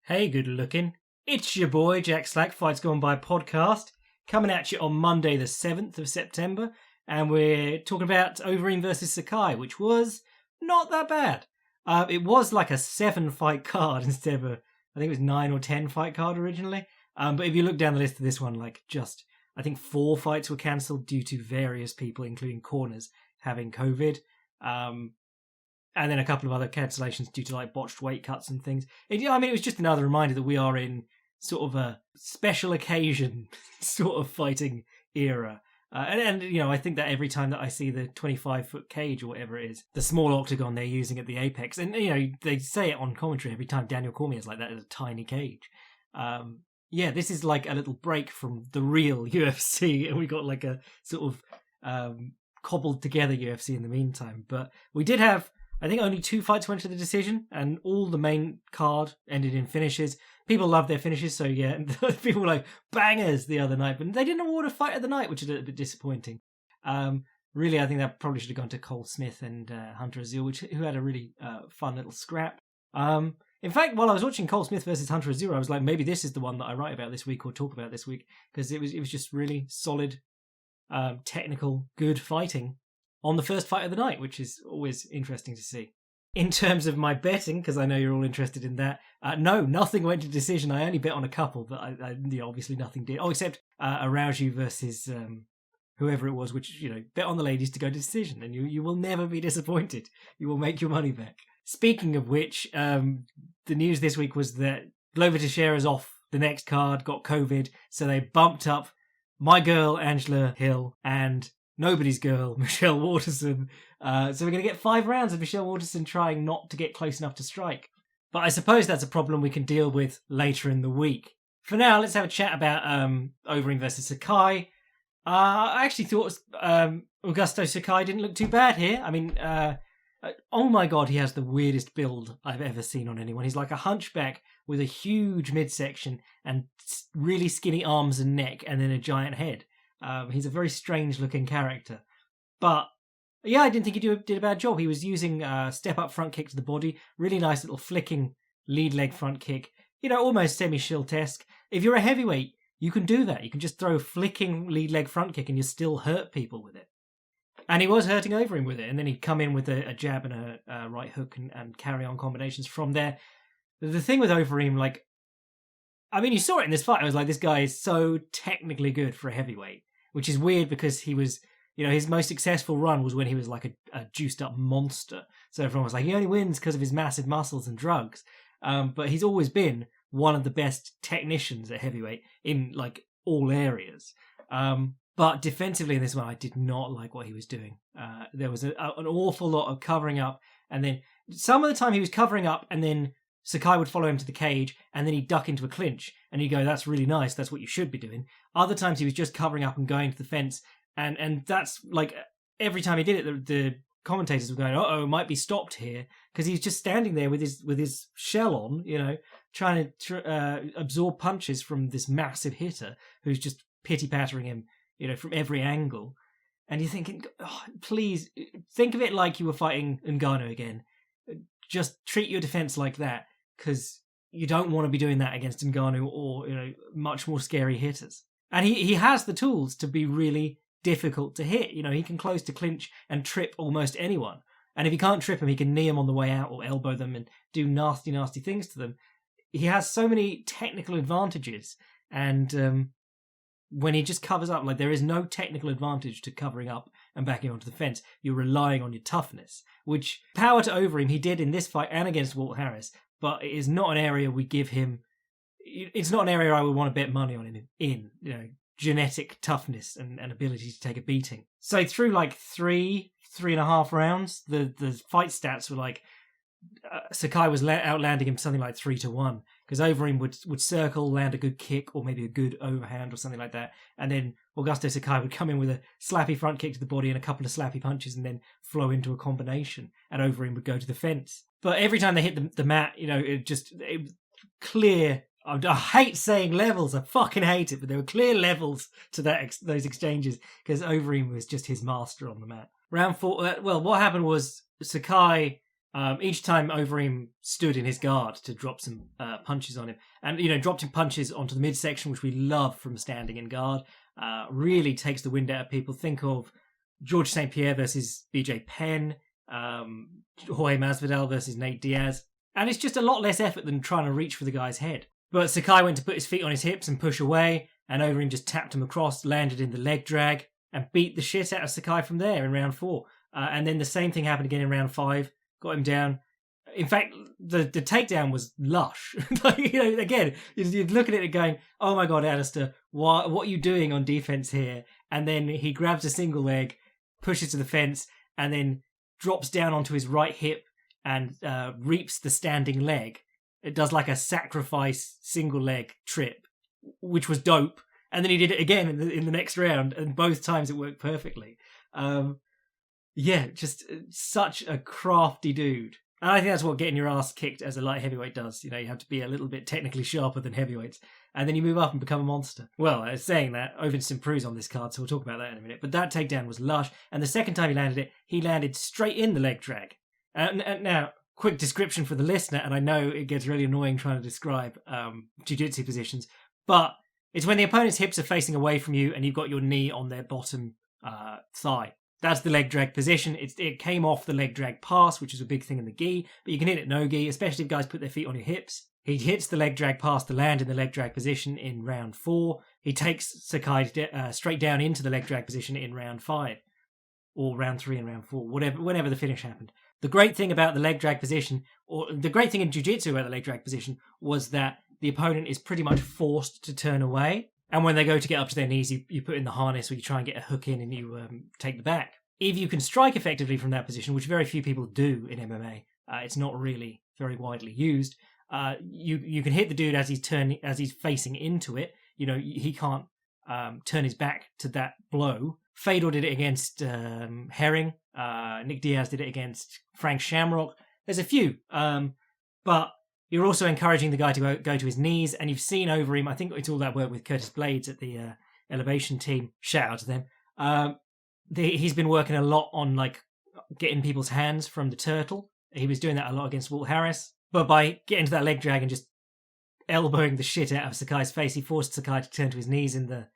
Hey, good looking. It's your boy, Jack Slack, Fights Gone By podcast, coming at you on Monday, the 7th of September, and we're talking about Overeem versus Sakai, which was not that bad. It was like a 7-fight card instead of I think it was 9 or 10 fight card originally. But if you look down the list of this one, I think 4 fights were cancelled due to various people, including corners, having COVID. And then a couple of other cancellations due to botched weight cuts and things. It was just another reminder that we are in sort of a special occasion sort of fighting era. And I think that every time that I see the 25-foot cage or whatever it is, the small octagon they're using at the apex, and they say it on commentary every time Daniel Cormier's like that is a tiny cage. This is like a little break from the real UFC, and we got like a sort of cobbled together UFC in the meantime. But we did have, I think, only 2 fights went to the decision, and all the main card ended in finishes. People love their finishes, so yeah, people were like bangers the other night, but they didn't award a fight of the night, which is a little bit disappointing. Really, I think that probably should have gone to Cole Smith and Hunter Azil, who had a really fun little scrap. In fact, while I was watching Cole Smith versus Hunter Azil, I was like, maybe this is the one that I write about this week or talk about this week, because it was just really solid, technical, good fighting on the first fight of the night, which is always interesting to see. In terms of my betting, because I know you're all interested in that, no, nothing went to decision. I only bet on a couple, but obviously nothing did. Oh, except Araujo versus whoever it was, which, bet on the ladies to go to decision, and you will never be disappointed. You will make your money back. Speaking of which, the news this week was that Glover Teixeira's off the next card, got COVID, so they bumped up my girl, Angela Hill, and nobody's girl, Michelle Waterson. So we're going to get 5 rounds of Michelle Waterson trying not to get close enough to strike. But I suppose that's a problem we can deal with later in the week. For now, let's have a chat about Overeem versus Sakai. I actually thought Augusto Sakai didn't look too bad here. I mean, oh my god, he has the weirdest build I've ever seen on anyone. He's like a hunchback with a huge midsection and really skinny arms and neck, and then a giant head. He's a very strange-looking character. But, yeah, I didn't think he did a bad job. He was using step-up front kick to the body, really nice little flicking lead leg front kick, almost semi-Schultesque. If you're a heavyweight, you can do that. You can just throw a flicking lead leg front kick and you still hurt people with it. And he was hurting Overeem with it, and then he'd come in with a jab and a right hook and carry on combinations from there. The thing with Overeem, you saw it in this fight. I was like, this guy is so technically good for a heavyweight. Which is weird because he was, his most successful run was when he was like a juiced up monster. So everyone was like, he only wins because of his massive muscles and drugs. But he's always been one of the best technicians at heavyweight in all areas. But defensively in this one, I did not like what he was doing. There was an awful lot of covering up. And then some of the time he was covering up and then Sakai would follow him to the cage and then he'd duck into a clinch and he'd go, that's really nice, that's what you should be doing. Other times he was just covering up and going to the fence, and that's every time he did it, the commentators were going, it might be stopped here, because he's just standing there with his shell on, trying to absorb punches from this massive hitter who's just pity-pattering him, from every angle. And you're thinking, please, think of it like you were fighting Ngannou again. Just treat your defense like that, because you don't want to be doing that against Ngannou or much more scary hitters. And he has the tools to be really difficult to hit. He can close to clinch and trip almost anyone. And if he can't trip him, he can knee them on the way out or elbow them and do nasty, nasty things to them. He has so many technical advantages. And when he just covers up, there is no technical advantage to covering up and backing onto the fence. You're relying on your toughness, which, power to Overeem, he did in this fight and against Walt Harris, but it is not an area we give him. It's not an area I would want to bet money on him in, genetic toughness and ability to take a beating. So through 3.5 rounds, the fight stats were Sakai was outlanding him something like 3-1, because Overeem would circle, land a good kick or maybe a good overhand or something like that, and then Augusto Sakai would come in with a slappy front kick to the body and a couple of slappy punches and then flow into a combination, and Overeem would go to the fence. But every time they hit the mat, it was clear. I hate saying levels. I fucking hate it, but there were clear levels to those exchanges because Overeem was just his master on the mat. Round 4. What happened was Sakai Each time Overeem stood in his guard to drop some punches on him, and dropped him punches onto the midsection, which we love from standing in guard, really takes the wind out of people. Think of George St. Pierre versus BJ Penn, Jorge Masvidal versus Nate Diaz, and it's just a lot less effort than trying to reach for the guy's head. But Sakai went to put his feet on his hips and push away, and Overeem just tapped him across, landed in the leg drag, and beat the shit out of Sakai from there in round 4. And then the same thing happened again in round 5. Got him down. In fact, the takedown was lush. Again, you're looking at it going, oh my God, Alistair, what are you doing on defense here? And then he grabs a single leg, pushes to the fence, and then drops down onto his right hip and reaps the standing leg. It does like a sacrifice single leg trip, which was dope. And then he did it again in the next round, and both times it worked perfectly. Just such a crafty dude. And I think that's what getting your ass kicked as a light heavyweight does. You have to be a little bit technically sharper than heavyweights. And then you move up and become a monster. Well, saying that, Ovin improves on this card, so we'll talk about that in a minute. But that takedown was lush. And the second time he landed straight in the leg drag. And now, quick description for the listener, and I know it gets really annoying trying to describe jiu-jitsu positions, but it's when the opponent's hips are facing away from you and you've got your knee on their bottom thigh. That's the leg drag position. It came off the leg drag pass, which is a big thing in the gi, but you can hit it no gi, especially if guys put their feet on your hips. He hits the leg drag pass to land in the leg drag position in round 4. He takes Sakai straight down into the leg drag position in round 5, or round 3 and round 4, whenever the finish happened. The great thing about the leg drag position, or the great thing in jiu-jitsu about the leg drag position, was that the opponent is pretty much forced to turn away. And when they go to get up to their knees, you put in the harness, or you try and get a hook in and you take the back. If you can strike effectively from that position, which very few people do in MMA, it's not really very widely used. You can hit the dude as he's facing into it. He can't turn his back to that blow. Fedor did it against Herring. Nick Diaz did it against Frank Shamrock. There's a few, but you're also encouraging the guy to go to his knees, and you've seen Overeem. I think it's all that work with Curtis Blades at the Elevation team. Shout out to them. He's been working a lot on getting people's hands from the turtle. He was doing that a lot against Walt Harris, but by getting to that leg drag and just elbowing the shit out of Sakai's face, he forced Sakai to turn to his knees in the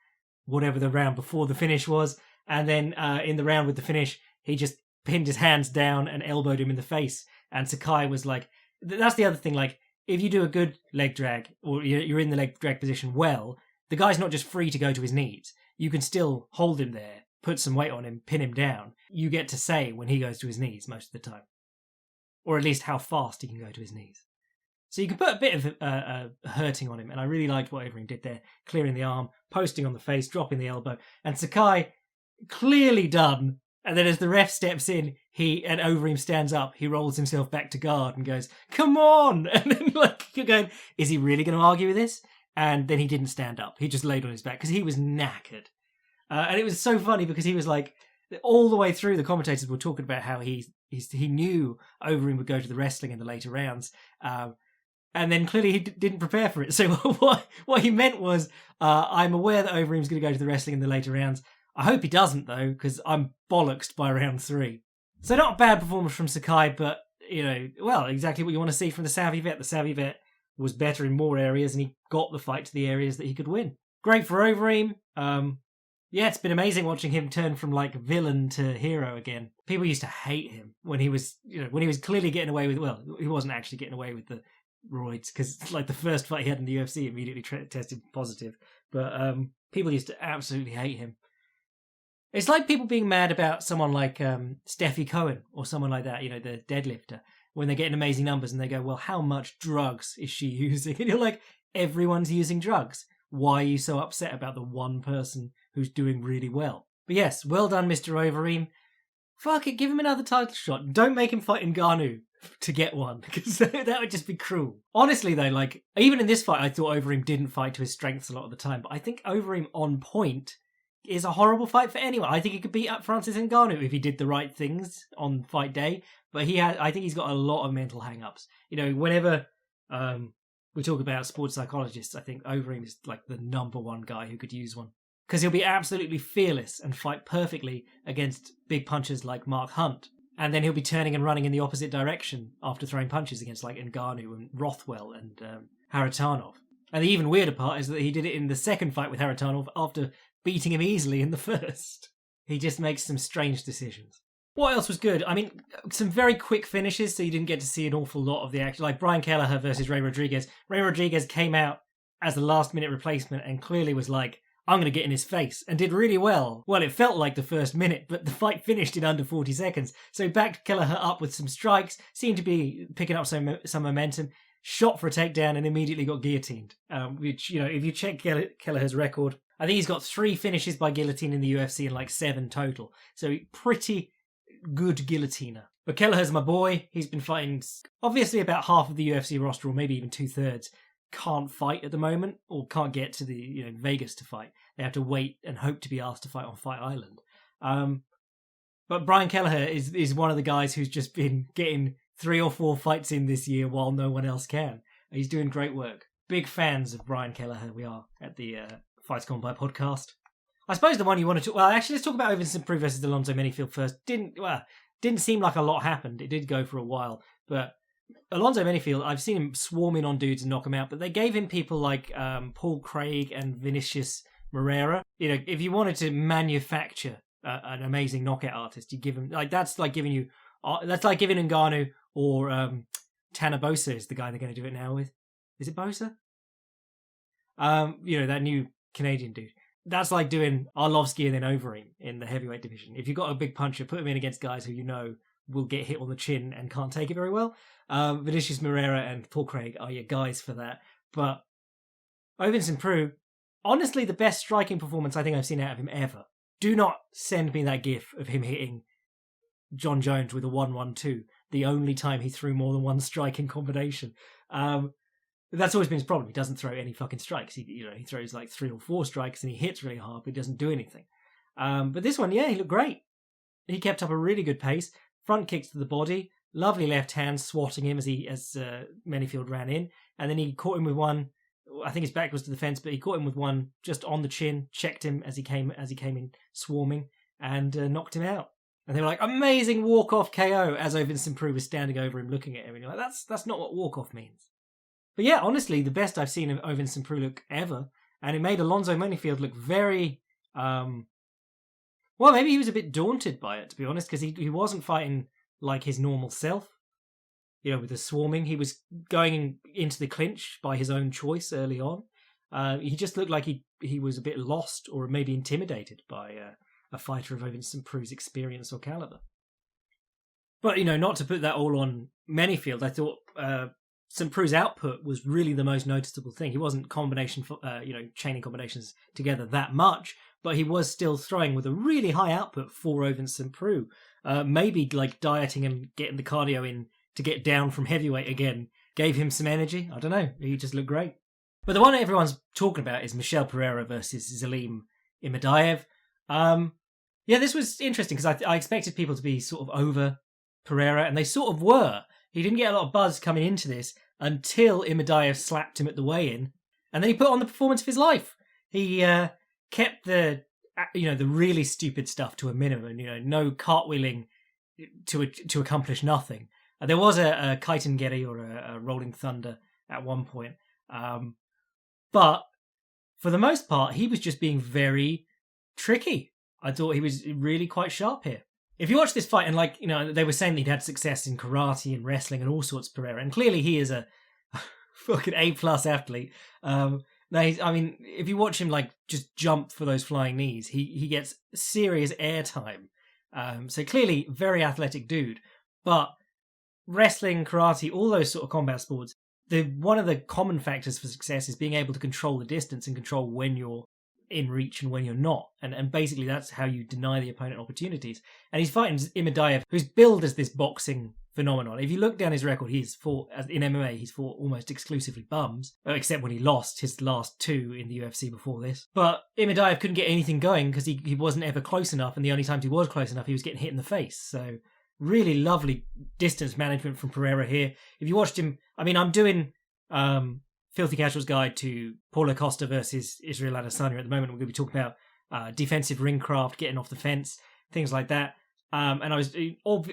whatever the round before the finish was, and then in the round with the finish, he just pinned his hands down and elbowed him in the face. And Sakai was like, that's the other thing, if you do a good leg drag, or you're in the leg drag position well, the guy's not just free to go to his knees. You can still hold him there, put some weight on him, pin him down. You get to say when he goes to his knees most of the time. Or at least how fast he can go to his knees. So you can put a bit of hurting on him, and I really liked what Overeem did there, clearing the arm, posting on the face, dropping the elbow, and Sakai clearly done. And then as the ref steps in, and Overeem stands up, he rolls himself back to guard and goes, "Come on!" And then you're going, is he really going to argue with this? And then he didn't stand up. He just laid on his back because he was knackered. And it was so funny because he was all the way through, the commentators were talking about how he knew Overeem would go to the wrestling in the later rounds. And then clearly he didn't prepare for it. So what he meant was, I'm aware that Overeem's going to go to the wrestling in the later rounds. I hope he doesn't, though, because I'm bollocksed by round 3. So not a bad performance from Sakai, but, exactly what you want to see from the Savvy Vet. The Savvy Vet was better in more areas, and he got the fight to the areas that he could win. Great for Overeem. It's been amazing watching him turn from villain to hero again. People used to hate him when he was clearly getting away with, he wasn't actually getting away with the roids, because the first fight he had in the UFC immediately tested positive. But people used to absolutely hate him. It's like people being mad about someone like Steffi Cohen or someone like that, the deadlifter, when they're getting amazing numbers and they go, well, how much drugs is she using? And you're like, everyone's using drugs. Why are you so upset about the one person who's doing really well? But yes, well done, Mr. Overeem. Fuck it, give him another title shot. Don't make him fight Ngannou to get one, because that would just be cruel. Honestly, though, even in this fight, I thought Overeem didn't fight to his strengths a lot of the time, but I think Overeem on point is a horrible fight for anyone. I think he could beat up Francis Ngannou if he did the right things on fight day, but I think he's got a lot of mental hang-ups. Whenever we talk about sports psychologists, I think Overeem is the number one guy who could use one. Because he'll be absolutely fearless and fight perfectly against big punchers like Mark Hunt. And then he'll be turning and running in the opposite direction after throwing punches against like Ngannou and Rothwell and Haritonov. And the even weirder part is that he did it in the second fight with Haritonov after beating him easily in the first. He just makes some strange decisions. What else was good? I mean, some very quick finishes, so you didn't get to see an awful lot of the action. Like Brian Kelleher versus Ray Rodriguez. Ray Rodriguez came out as the last-minute replacement and clearly was like, I'm going to get in his face, and did really well. Well, it felt like the first minute, but the fight finished in under 40 seconds. So he backed Kelleher up with some strikes, seemed to be picking up some momentum, shot for a takedown, and immediately got guillotined. Which, you know, if you check Kelleher's record, I think he's got 3 finishes by guillotine in the UFC and like 7 total. So pretty good guillotiner. But Kelleher's my boy. He's been fighting, obviously, about half of the UFC roster, or maybe even 2/3. Can't fight at the moment, or can't get to the Vegas to fight. They have to wait and hope to be asked to fight on Fight Island. But Brian Kelleher is one of the guys who's just been getting 3 or 4 fights in this year while no one else can. He's doing great work. Big fans of Brian Kelleher we are at the Fights Gone By podcast. I suppose the one you want to talk... Well, actually, let's talk about Overeem St. Preux versus Alonzo Menifield first. Didn't seem like a lot happened. It did go for a while, but Alonzo Menifield, I've seen him swarming on dudes and knock them out, but they gave him people like Paul Craig and Vinicius Moreira. You know, if you wanted to manufacture an amazing knockout artist, you give him that's like giving Ngannou or Tanner Bosa is the guy they're going to do it now with. Is it Bosa? That new Canadian dude. That's like doing Arlovsky and then Overeem in the heavyweight division. If you've got a big puncher, put him in against guys who you know will get hit on the chin and can't take it very well. Vinicius Moreira and Paul Craig are your guys for that. But Overeem St. Preux, honestly, the best striking performance I think I've seen out of him ever. Do not send me that gif of him hitting John Jones with a 1-1-2, the only time he threw more than one striking combination. That's always been his problem. He doesn't throw any fucking strikes. He throws like 3 or 4 strikes and he hits really hard, but he doesn't do anything. But this one, he looked great. He kept up a really good pace. Front kicks to the body, lovely left hand swatting him as Menifield ran in, and then he caught him with one. I think his back was to the fence, but he caught him with one just on the chin, checked him as he came in swarming, and knocked him out. And they were like, amazing walk-off KO, as Overeem St. Preux was standing over him looking at him. And you're like, that's not what walk-off means. But yeah, honestly, the best I've seen of Overeem St. Preux look ever. And it made Alonzo Menifield look very... well, maybe he was a bit daunted by it, to be honest, because he wasn't fighting like his normal self. With the swarming. He was going into the clinch by his own choice early on. He just looked like he was a bit lost or maybe intimidated by a fighter of Overeem St. Preux's experience or caliber. But, not to put that all on Menifield, I thought St. Preux's output was really the most noticeable thing. He wasn't chaining combinations together that much, but he was still throwing with a really high output for Overeem St. Preux. Maybe like dieting and getting the cardio in to get down from heavyweight again gave him some energy. I don't know. He just looked great. But the one everyone's talking about is Michel Pereira versus Zelim Imadaev. This was interesting because I expected people to be sort of over Pereira, and they sort of were. He didn't get a lot of buzz coming into this until Imadaev slapped him at the weigh-in, and then he put on the performance of his life. He kept the really stupid stuff to a minimum. No cartwheeling to accomplish nothing. There was a Kaitengeri or a Rolling Thunder at one point, but for the most part, he was just being very tricky. I thought he was really quite sharp here. If you watch this fight, and they were saying that he'd had success in karate and wrestling and all sorts, Pereira, and clearly he is a fucking A+ athlete. If you watch him just jump for those flying knees, he gets serious airtime. So clearly, very athletic dude. But wrestling, karate, all those sort of combat sports, one of the common factors for success is being able to control the distance and control when you're in reach and when you're not. And basically that's how you deny the opponent opportunities. And he's fighting Imadaev, who's billed as this boxing phenomenon. If you look down his record, he's fought almost exclusively bums, except when he lost his last 2 in the UFC before this. But Imadaev couldn't get anything going because he wasn't ever close enough, and the only times he was close enough, he was getting hit in the face. So really lovely distance management from Pereira here. If you watched him, I'm doing Filthy Casual's guide to Paulo Costa versus Israel Adesanya at the moment. We're going to be talking about defensive ring craft, getting off the fence, things like that. And I was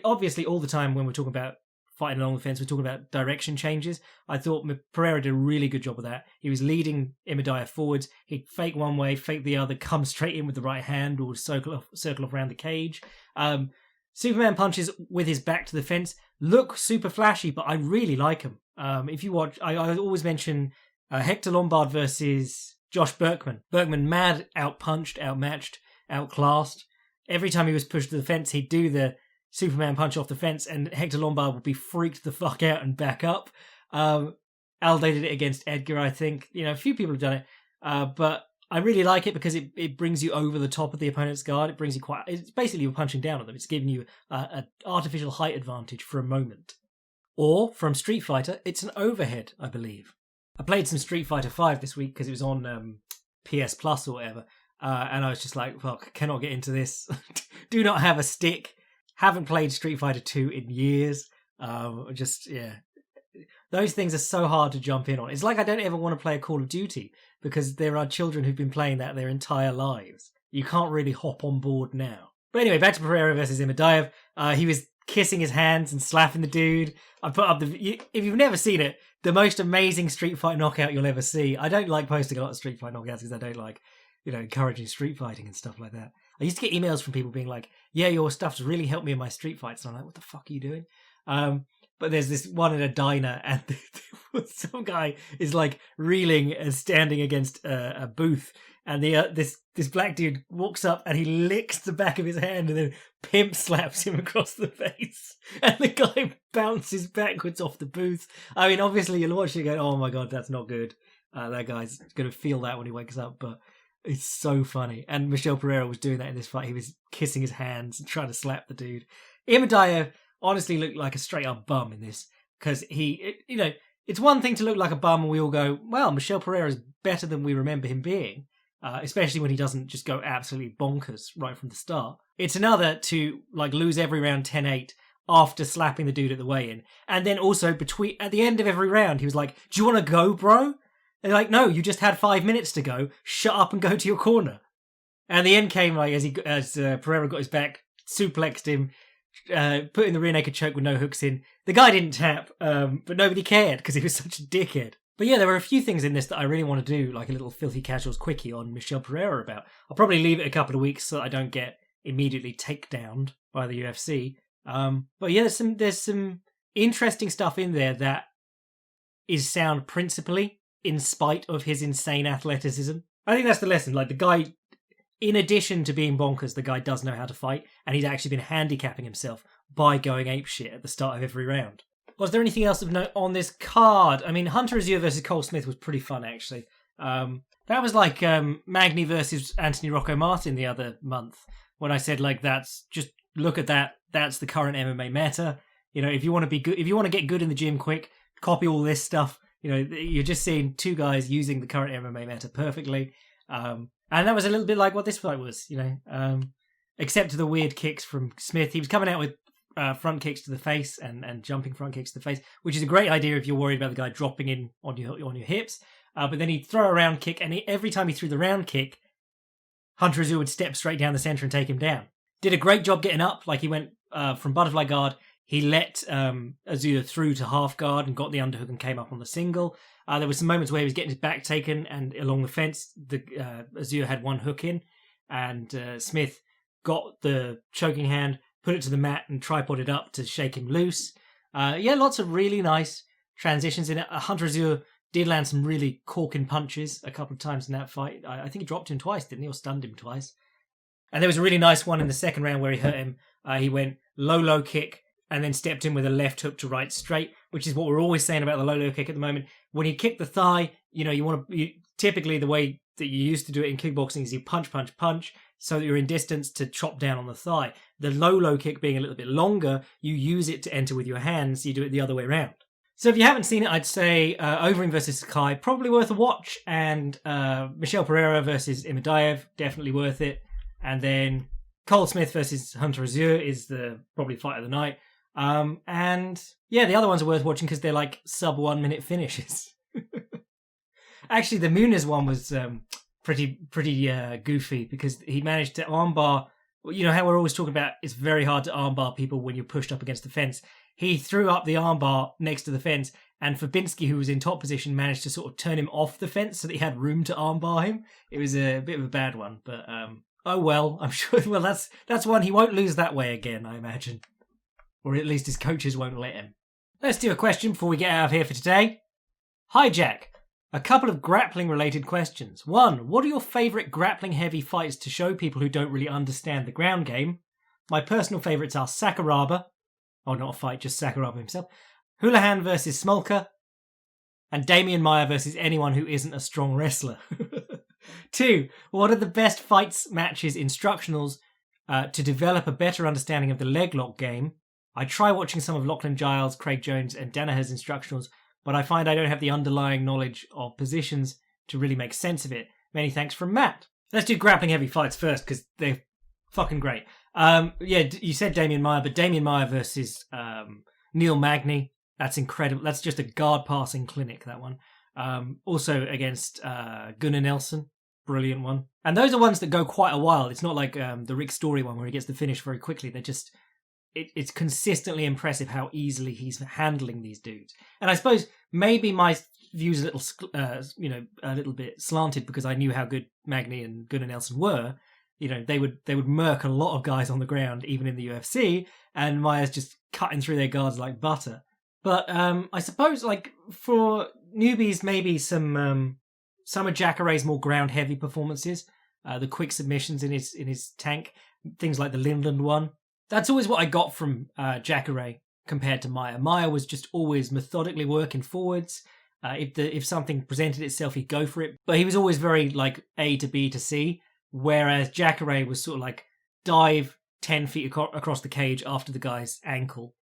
obviously all the time when we're talking about fighting along the fence, we're talking about direction changes. I thought Pereira did a really good job of that. He was leading Imadaev forwards. He'd fake one way, fake the other, come straight in with the right hand or circle off around the cage. Superman punches with his back to the fence look super flashy, but I really like them. If you watch, I always mention Hector Lombard versus Josh Berkman. Berkman mad, outpunched, outmatched, outclassed. Every time he was pushed to the fence, he'd do the Superman punch off the fence, and Hector Lombard would be freaked the fuck out and back up. Alday did it against Edgar, I think. A few people have done it, but I really like it because it brings you over the top of the opponent's guard. It brings you it's basically you're punching down on them. It's giving you an artificial height advantage for a moment. Or, from Street Fighter, it's an overhead, I believe. I played some Street Fighter 5 this week because it was on PS Plus or whatever, and I was just like, fuck, cannot get into this. Do not have a stick. Haven't played Street Fighter 2 in years. Those things are so hard to jump in on. It's like I don't ever want to play a Call of Duty because there are children who've been playing that their entire lives. You can't really hop on board now. But anyway, back to Pereira versus Imadaev. He was kissing his hands and slapping the dude. I put up if you've never seen it, the most amazing Street Fight knockout you'll ever see. I don't like posting a lot of Street Fight knockouts because I don't like, encouraging street fighting and stuff like that. I used to get emails from people being like, yeah, your stuff's really helped me in my street fights. And I'm like, what the fuck are you doing? But there's this one in a diner and some guy is like reeling and standing against a booth. And this black dude walks up and he licks the back of his hand and then pimp slaps him across the face. And the guy bounces backwards off the booth. I mean, obviously you'll watch it and go, oh my God, that's not good. That guy's going to feel that when he wakes up. But it's so funny. And Michel Pereira was doing that in this fight. He was kissing his hands and trying to slap the dude. Imadaev honestly looked like a straight up bum in this because it's one thing to look like a bum and we all go, well, Michel Pereira is better than we remember him being, especially when he doesn't just go absolutely bonkers right from the start. It's another to like lose every round 10-8 after slapping the dude at the weigh-in. And then also at the end of every round, he was like, do you want to go, bro? They're like, no, you just had 5 minutes to go. Shut up and go to your corner. And the end came like as Pereira got his back, suplexed him, put in the rear naked choke with no hooks in. The guy didn't tap, but nobody cared because he was such a dickhead. But yeah, there were a few things in this that I really want to do, like a little Filthy Casuals quickie on Michel Pereira about. I'll probably leave it a couple of weeks so that I don't get immediately takedowned by the UFC. But yeah, there's some interesting stuff in there that is sound principally in spite of his insane athleticism. I think that's the lesson. Like the guy, in addition to being bonkers, the guy does know how to fight, and he's actually been handicapping himself by going apeshit at the start of every round. Was there anything else of note on this card? I mean, Hunter Azure versus Cole Smith was pretty fun, actually. That was like Magny versus Anthony Rocco Martin the other month, when I said, like, that's just look at that. That's the current MMA meta. If you want to be good, if you want to get good in the gym quick, copy all this stuff. You're just seeing two guys using the current MMA meta perfectly. And that was a little bit like what this fight was, except to the weird kicks from Smith. He was coming out with front kicks to the face and jumping front kicks to the face, which is a great idea if you're worried about the guy dropping in on your hips. But then he'd throw a round kick, and every time he threw the round kick, Hunter Azure would step straight down the center and take him down. Did a great job getting up. Like he went from butterfly guard. He let Azure through to half guard and got the underhook and came up on the single. There were some moments where he was getting his back taken and along the fence, Azure had one hook in, and Smith got the choking hand, put it to the mat and tripoded up to shake him loose. Lots of really nice transitions in it. Hunter Azure did land some really corking punches a couple of times in that fight. I think he dropped him twice, didn't he? Or stunned him twice. And there was a really nice one in the second round where he hurt him. He went low kick and then stepped in with a left hook to right straight, which is what we're always saying about the low kick at the moment. When you kick the thigh, typically the way that you used to do it in kickboxing is you punch, so that you're in distance to chop down on the thigh. The low kick being a little bit longer, you use it to enter with your hands, you do it the other way around. So if you haven't seen it, I'd say Overeem versus Sakai, probably worth a watch, and Michel Pereira versus Imadaev, definitely worth it. And then Cole Smith versus Hunter Azure is the probably fight of the night. And yeah, the other ones are worth watching because they're like sub 1 minute finishes. Actually, the Muniz one was pretty goofy because he managed to armbar you know how we're always talking about it's very hard to armbar people when you're pushed up against the fence. He threw up the armbar next to the fence, and Fabinski, who was in top position, managed to sort of turn him off the fence so that he had room to armbar him. It was a bit of a bad one, but oh well, I'm sure. Well, that's one he won't lose that way again, I imagine, or at least his coaches won't let him. Let's do a question before we get out of here for today. Hi, Jack. A couple of grappling-related questions. 1. What are your favourite grappling-heavy fights to show people who don't really understand the ground game? My personal favourites are Sakuraba. Oh, not a fight, just Sakuraba himself. Houlihan versus Smolka. And Damian Maia versus anyone who isn't a strong wrestler. 2. What are the best fights, matches, instructionals to develop a better understanding of the leg lock game? I try watching some of Lachlan Giles, Craig Jones, and Danaher's instructionals, but I find I don't have the underlying knowledge of positions to really make sense of it. Many thanks from Matt. Let's do grappling heavy fights first, because they're fucking great. You said Damian Maia, but Damian Maia versus Neil Magny, that's incredible. That's just a guard passing clinic, that one. Also against Gunnar Nelson, brilliant one. And those are ones that go quite a while. It's not like the Rick Story one where he gets the finish very quickly. They're just... It's consistently impressive how easily he's handling these dudes. And I suppose maybe my views a little bit slanted because I knew how good Magny and Gunnar Nelson were. You know, they would murk a lot of guys on the ground, even in the UFC, and Maia's just cutting through their guards like butter. But I suppose, like, for newbies, maybe some of Jacaré's more ground heavy performances, the quick submissions in his tank, things like the Lindland one. That's always what I got from Jacare compared to Maia. Maia was just always methodically working forwards. If something presented itself, he'd go for it. But he was always very like A to B to C, whereas Jacare was sort of like dive 10 feet across the cage after the guy's ankle.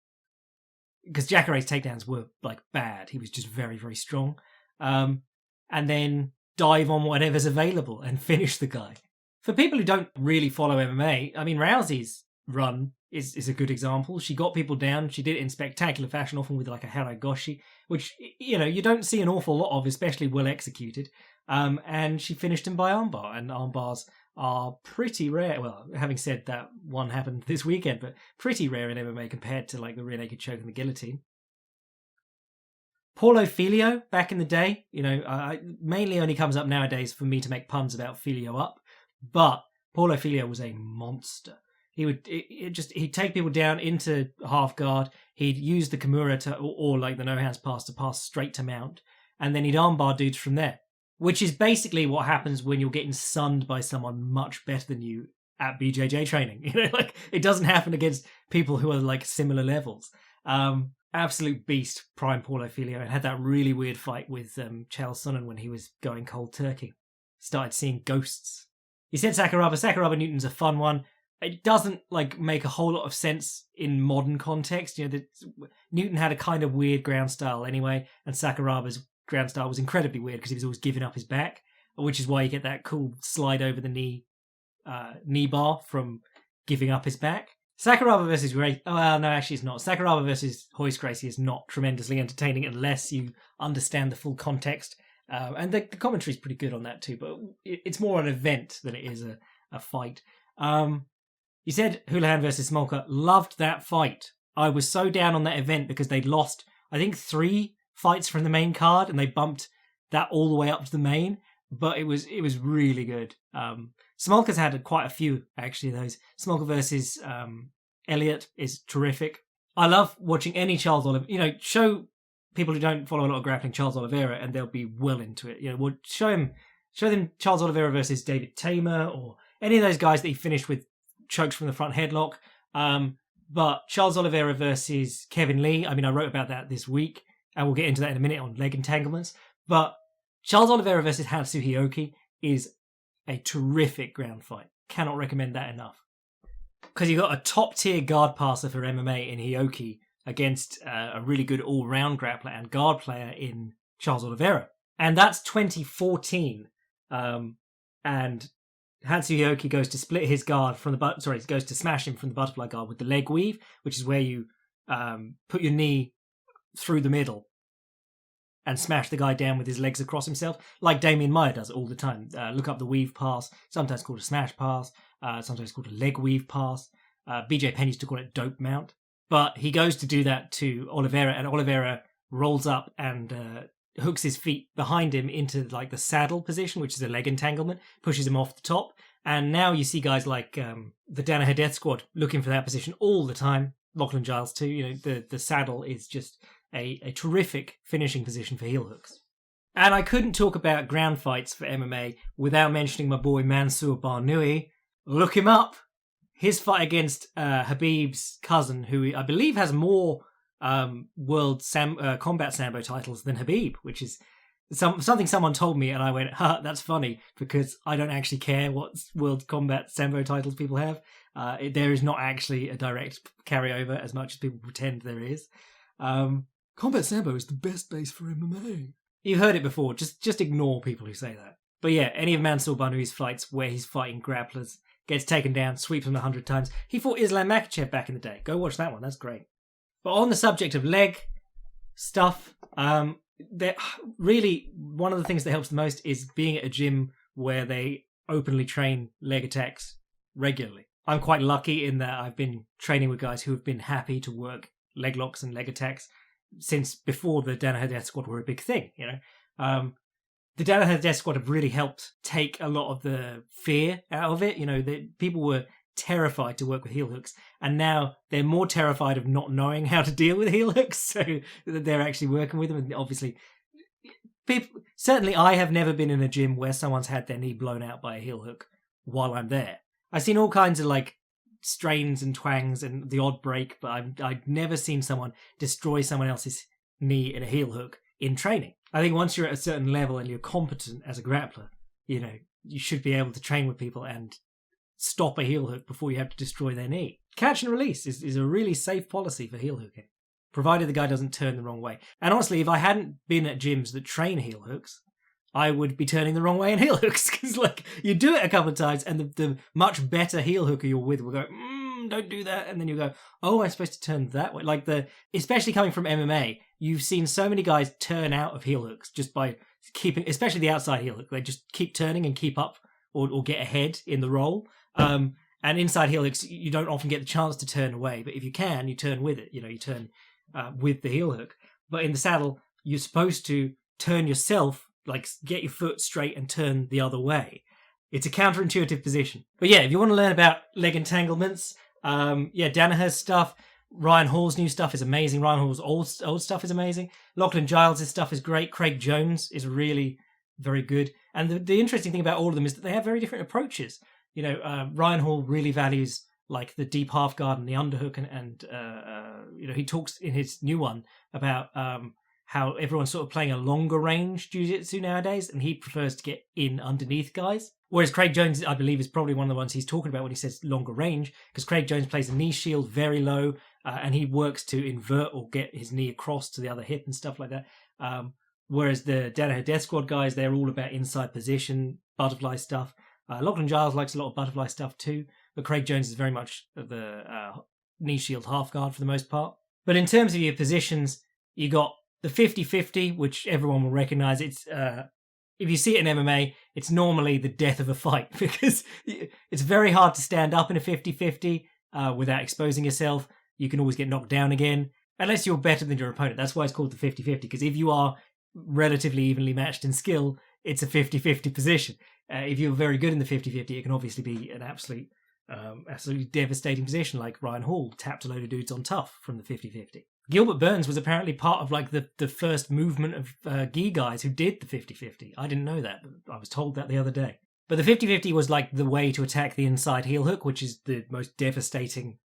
Because Jacaré's takedowns were like bad. He was just very, very strong. And then dive on whatever's available and finish the guy. For people who don't really follow MMA, I mean, Rousey's run is a good example. She got people down. She did it in spectacular fashion, often with like a haragoshi, which, you know, you don't see an awful lot of, especially well executed. And she finished him by armbar, and armbars are pretty rare. Well, having said that, one happened this weekend, but pretty rare in MMA compared to like the rear naked choke and the guillotine. Paulo Filio, back in the day, you know, mainly only comes up nowadays for me to make puns about Filio up, but Paulo Filio was a monster. He'd take people down into half guard. He'd use the Kimura or like the no hands pass to pass straight to mount, and then he'd armbar dudes from there. Which is basically what happens when you're getting sunned by someone much better than you at BJJ training. You know, like it doesn't happen against people who are like similar levels. Absolute beast, prime Paulo Filio, and had that really weird fight with Chael Sonnen when he was going cold turkey. Started seeing ghosts. You said Sakuraba. Sakuraba Newton's a fun one. It doesn't like make a whole lot of sense in modern context. You know, Newton had a kind of weird ground style anyway, and Sakuraba's ground style was incredibly weird because he was always giving up his back, which is why you get that cool slide over the knee bar from giving up his back. Sakuraba versus Gracie. Oh, well, no, actually it's not. Sakuraba versus Royce Gracie is not tremendously entertaining unless you understand the full context. And the commentary is pretty good on that too, but it's more an event than it is a fight. You said Houlihan versus Smolka. Loved that fight. I was so down on that event because they'd lost, I think, 3 fights from the main card, and they bumped that all the way up to the main. But it was really good. Smolka's had quite a few, actually, those. Smolka versus Elliott is terrific. I love watching any Charles Oliveira. You know, show people who don't follow a lot of grappling Charles Oliveira, and they'll be well into it. You know, show them Charles Oliveira versus David Tamer, or any of those guys that he finished with chokes from the front headlock. But Charles Oliveira versus Kevin Lee, I mean, I wrote about that this week, and we'll get into that in a minute on leg entanglements. But Charles Oliveira versus Hatsuhi Oki is a terrific ground fight. Cannot recommend that enough. Because you got a top-tier guard passer for MMA in Hioki against a really good all-round grappler and guard player in Charles Oliveira. And that's 2014. And Hatsuhi goes to split his guard from the goes to smash him from the butterfly guard with the leg weave, which is where you put your knee through the middle and smash the guy down with his legs across himself, like Damian Maia does all the time. Look up the weave pass, sometimes called a smash pass. sometimes called a leg weave pass. BJ Penn used to call it dope mount. But he goes to do that to Oliveira, and Oliveira rolls up and hooks his feet behind him into like the saddle position, which is a leg entanglement, pushes him off the top. And now you see guys like the Danaher Death Squad looking for that position all the time. Lachlan Giles too. You know, the saddle is just a terrific finishing position for heel hooks. And I couldn't talk about ground fights for MMA without mentioning my boy Mansour Barnoohi. Look him up. His fight against Habib's cousin, who I believe has more world combat sambo titles than Habib, which is something someone told me, and I went, that's funny, because I don't actually care what world combat sambo titles people have. There is not actually a direct carryover as much as people pretend there is. Combat sambo is the best base for MMA. You've heard it before, just ignore people who say that. But yeah, any of Mansour Barnoohi's fights where he's fighting grapplers, gets taken down, sweeps them 100 times. He fought Islam Makhachev back in the day. Go watch that one, that's great. But on the subject of leg stuff, really one of the things that helps the most is being at a gym where they openly train leg attacks regularly. I'm quite lucky in that I've been training with guys who have been happy to work leg locks and leg attacks since before the Danaher Death Squad were a big thing, you know. The Danaher Death Squad have really helped take a lot of the fear out of it. You know, people were terrified to work with heel hooks, and now they're more terrified of not knowing how to deal with heel hooks, so they're actually working with them. And obviously, certainly I have never been in a gym where someone's had their knee blown out by a heel hook while I'm there. I've seen all kinds of like strains and twangs and the odd break, but I've never seen someone destroy someone else's knee in a heel hook in training. I think once you're at a certain level and you're competent as a grappler, you know, you should be able to train with people and stop a heel hook before you have to destroy their knee. Catch and release is a really safe policy for heel hooking, provided the guy doesn't turn the wrong way. And honestly, if I hadn't been at gyms that train heel hooks, I would be turning the wrong way in heel hooks, because like you do it a couple of times and the much better heel hooker you're with will go, don't do that, and then you go, oh, I'm supposed to turn that way. Like especially coming from MMA, you've seen so many guys turn out of heel hooks just by keeping, especially the outside heel hook. They just keep turning and keep up or get ahead in the roll. And inside heel hooks, you don't often get the chance to turn away, but if you can, you turn with it. You know, you turn with the heel hook. But in the saddle, you're supposed to turn yourself, like get your foot straight and turn the other way. It's a counterintuitive position. But yeah, if you want to learn about leg entanglements, Danaher's stuff, Ryan Hall's new stuff is amazing. Ryan Hall's old stuff is amazing. Lachlan Giles' stuff is great. Craig Jones is really very good. And the interesting thing about all of them is that they have very different approaches. You know, Ryan Hall really values like the deep half guard and the underhook, and you know, he talks in his new one about how everyone's sort of playing a longer range jiu-jitsu nowadays, and he prefers to get in underneath guys. Whereas Craig Jones, I believe, is probably one of the ones he's talking about when he says longer range, because Craig Jones plays a knee shield very low, and he works to invert or get his knee across to the other hip and stuff like that. Whereas the Danaher Death Squad guys, they're all about inside position, butterfly stuff. Lachlan Giles likes a lot of butterfly stuff too, but Craig Jones is very much the knee shield half guard for the most part. But in terms of your positions, you got the 50-50, which everyone will recognize. It's if you see it in MMA, it's normally the death of a fight, because it's very hard to stand up in a 50-50 without exposing yourself. You can always get knocked down again, unless you're better than your opponent. That's why it's called the 50-50, because if you are relatively evenly matched in skill, it's a 50-50 position. If you're very good in the 50-50, it can obviously be an absolutely devastating position, like Ryan Hall tapped a load of dudes on tough from the 50-50. Gilbert Burns was apparently part of like the first movement of gi guys who did the 50-50. I didn't know that, but I was told that the other day. But the 50-50 was like the way to attack the inside heel hook, which is the most devastating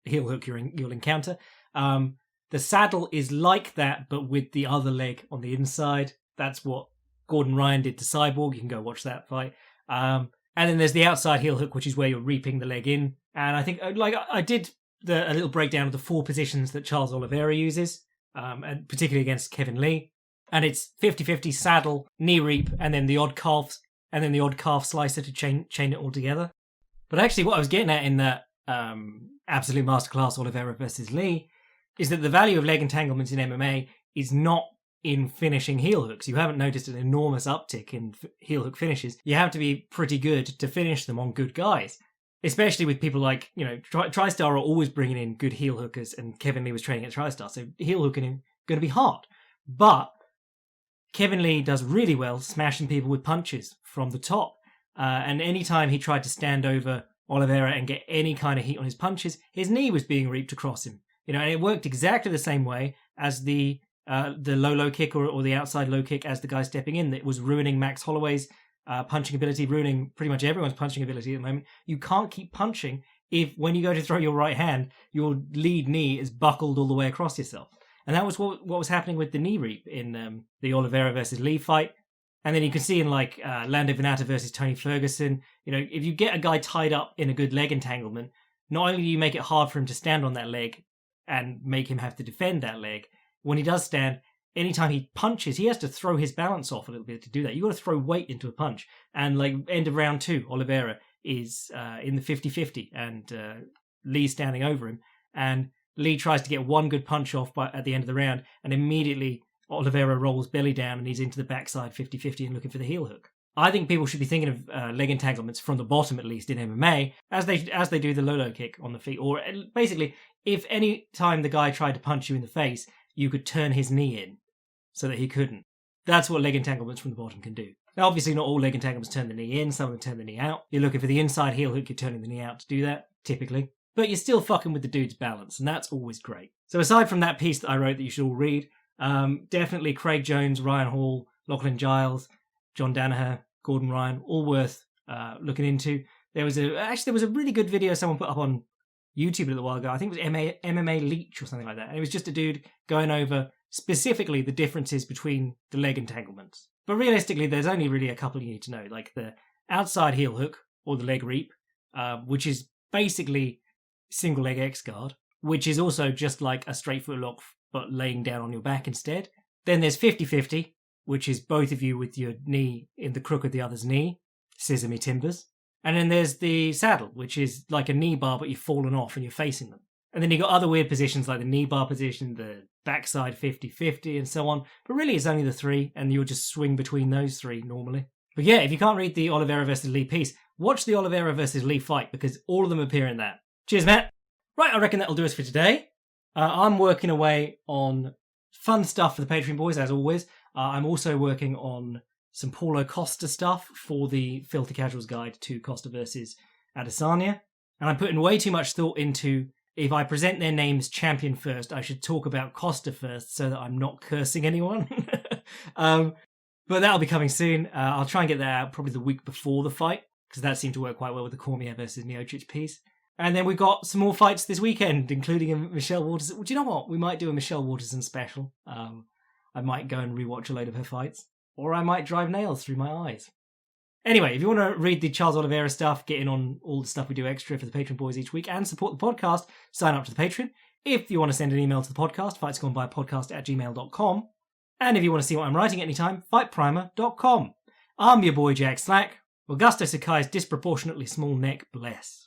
heel hook you'll encounter. The saddle is like that, but with the other leg on the inside. That's what Gordon Ryan did to Cyborg. You can go watch that fight. And then there's the outside heel hook, which is where you're reaping the leg in. And I think, like, I did a little breakdown of the 4 positions that Charles Oliveira uses, and particularly against Kevin Lee. And it's 50-50 saddle, knee reap, and then the odd calf, and then the odd calf slicer to chain it all together. But actually what I was getting at in that absolute masterclass Oliveira versus Lee is that the value of leg entanglements in MMA is not in finishing heel hooks. You haven't noticed an enormous uptick in heel hook finishes. You have to be pretty good to finish them on good guys. Especially with people like, TriStar are always bringing in good heel hookers, and Kevin Lee was training at TriStar, so heel hooking is going to be hard. But Kevin Lee does really well smashing people with punches from the top. And anytime he tried to stand over Oliveira and get any kind of heat on his punches, his knee was being reaped across him. And it worked exactly the same way as the low kick or the outside low kick as the guy stepping in. That was ruining Max Holloway's punching ability, ruining pretty much everyone's punching ability at the moment. You can't keep punching if when you go to throw your right hand, your lead knee is buckled all the way across yourself. And that was what was happening with the knee reap in the Oliveira versus Lee fight. And then you can see in Lando Venata versus Tony Ferguson, if you get a guy tied up in a good leg entanglement, not only do you make it hard for him to stand on that leg and make him have to defend that leg, when he does stand, anytime he punches, he has to throw his balance off a little bit to do that. You've got to throw weight into a punch. And end of round 2, Oliveira is in the 50-50 and Lee's standing over him. And Lee tries to get one good punch off at the end of the round, and immediately Oliveira rolls belly down and he's into the backside 50-50 and looking for the heel hook. I think people should be thinking of leg entanglements from the bottom, at least in MMA, as they do the low kick on the feet. Or basically, if any time the guy tried to punch you in the face, you could turn his knee in so that he couldn't. That's what leg entanglements from the bottom can do. Now, obviously, not all leg entanglements turn the knee in. Some of them turn the knee out. You're looking for the inside heel hook. You're turning the knee out to do that, typically. But you're still fucking with the dude's balance, and that's always great. So aside from that piece that I wrote that you should all read, definitely Craig Jones, Ryan Hall, Lachlan Giles, John Danaher, Gordon Ryan, all worth looking into. There was a really good video someone put up on YouTube a little while ago. I think it was MMA Leech or something like that. And it was just a dude going over specifically the differences between the leg entanglements. But realistically, there's only really a couple you need to know, like the outside heel hook or the leg reap, which is basically single leg X guard, which is also just like a straight foot lock but laying down on your back instead. Then there's 50-50, which is both of you with your knee in the crook of the other's knee, scissor me timbers. And then there's the saddle, which is like a knee bar but you've fallen off and you're facing them. And then you've got other weird positions like the knee bar position, the backside 50-50 and so on. But really it's only the 3 and you'll just swing between those 3 normally. But yeah, if you can't read the Oliveira versus Lee piece, watch the Oliveira versus Lee fight because all of them appear in that. Cheers, Matt. Right, I reckon that'll do us for today. I'm working away on fun stuff for the Patreon boys, as always. I'm also working on some Paulo Costa stuff for the Filthy Casuals Guide to Costa versus Adesanya. And I'm putting way too much thought into, if I present their names champion first, I should talk about Costa first so that I'm not cursing anyone. But that'll be coming soon. I'll try and get that out probably the week before the fight, because that seemed to work quite well with the Cormier versus Miocic piece. And then we've got some more fights this weekend, including a Michelle Waters. Do you know what? We might do a Michelle Waterson special. I might go and rewatch a load of her fights. Or I might drive nails through my eyes. Anyway, if you want to read the Charles Oliveira stuff, get in on all the stuff we do extra for the Patreon boys each week, and support the podcast, sign up to the Patreon. If you want to send an email to the podcast, fightsgonebypodcast@gmail.com. And if you want to see what I'm writing anytime, fightprimer.com. I'm your boy Jack Slack. Augusto Sakai's disproportionately small neck bless.